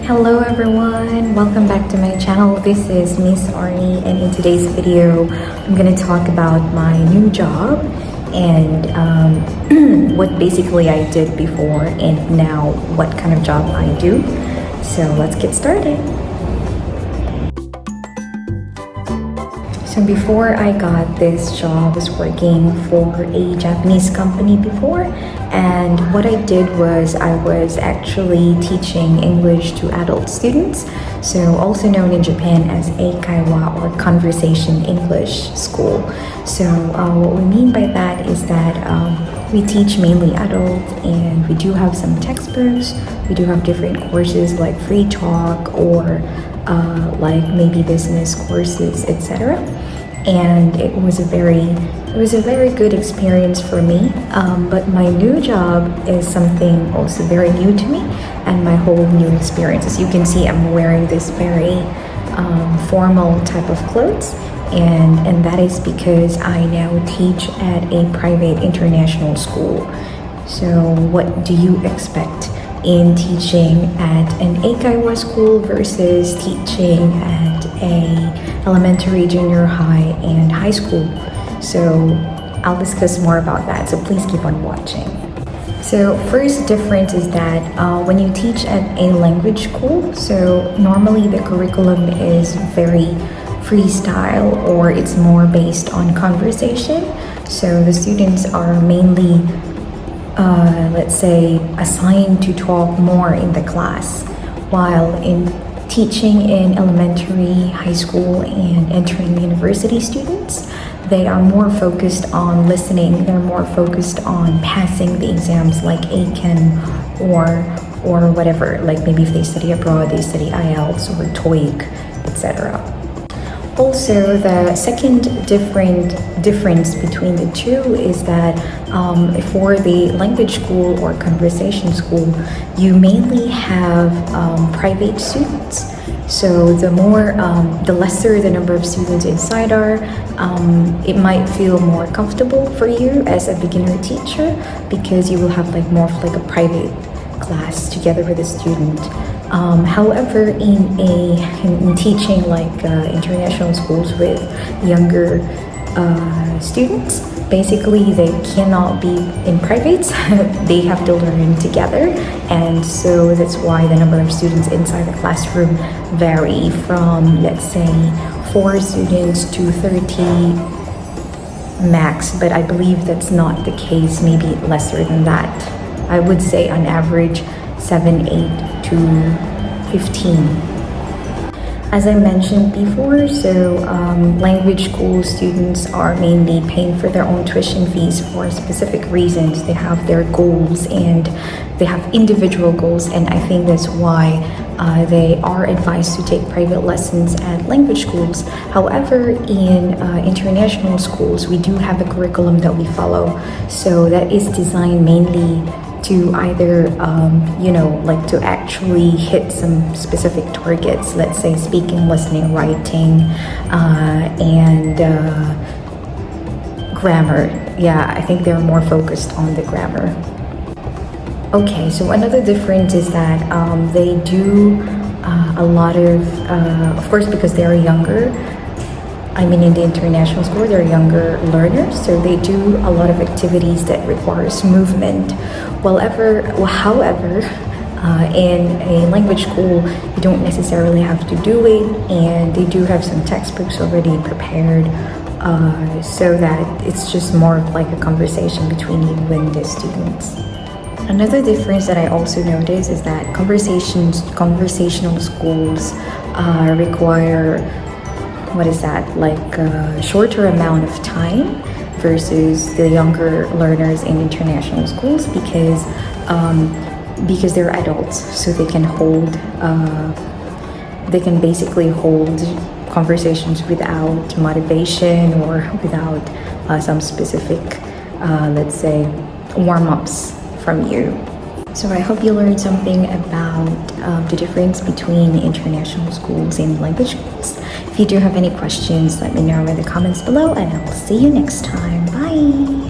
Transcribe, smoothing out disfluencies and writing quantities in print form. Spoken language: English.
Hello everyone, welcome back to my channel. This is Miss Arni, and in today's video I'm going to talk about my new job and what basically I did before and now what kind of job I do. So let's get started. So before I got this job, I was working for a Japanese company before, and what I did was I was actually teaching English to adult students, so also known in Japan as Eikawa or Conversation English School. So what we mean by that is that we teach mainly adult, and we do have some textbooks. We do have different courses like free talk or like maybe business courses, etc. And it was a very good experience for me. But my new job is something also very new to me and my whole new experience. As you can see, I'm wearing this very formal type of clothes, and that is because I now teach at a private international school. So what do you expect in teaching at an Eikawa school versus teaching at a elementary, junior high, and high school? So I'll discuss more about that, so please keep on watching. So first difference is that when you teach at a language school, so normally the curriculum is very freestyle, or it's more based on conversation. So the students are mainly let's say assigned to talk more in the class, while in teaching in elementary, high school, and entering university students, they are more focused on listening. They're more focused on passing the exams like ACAN or whatever, like maybe if they study abroad, they study IELTS or TOEIC, etc. Also, the second difference between the two is that for the language school or conversation school, you mainly have private students. So the lesser the number of students inside are, it might feel more comfortable for you as a beginner teacher, because you will have like more of like a private class together with a student. However, in teaching like international schools with younger students, basically they cannot be in privates. They have to learn together, and so that's why the number of students inside the classroom vary from, let's say, 4 students to 30 max, but I believe that's not the case, maybe lesser than that. I would say on average 7, 8 to 15. As I mentioned before, so language school students are mainly paying for their own tuition fees for specific reasons. They have their goals and they have individual goals, and I think that's why they are advised to take private lessons at language schools. However, in international schools, we do have a curriculum that we follow, so that is designed mainly to either, like to actually hit some specific targets, let's say speaking, listening, writing, and grammar. Yeah, I think they're more focused on the grammar. Okay, so another difference is that they do a lot of course, because they're younger, I mean, in the international school, they're younger learners, so they do a lot of activities that requires movement. However, in a language school, you don't necessarily have to do it, and they do have some textbooks already prepared, so that it's just more of like a conversation between you and the students. Another difference that I also noticed is that conversational schools require, like a shorter amount of time versus the younger learners in international schools, because they're adults, so they can basically hold conversations without motivation or without some specific, let's say, warm-ups from you. So I hope you learned something about the difference between international schools and language schools. If you do have any questions, let me know in the comments below, and I'll see you next time. Bye!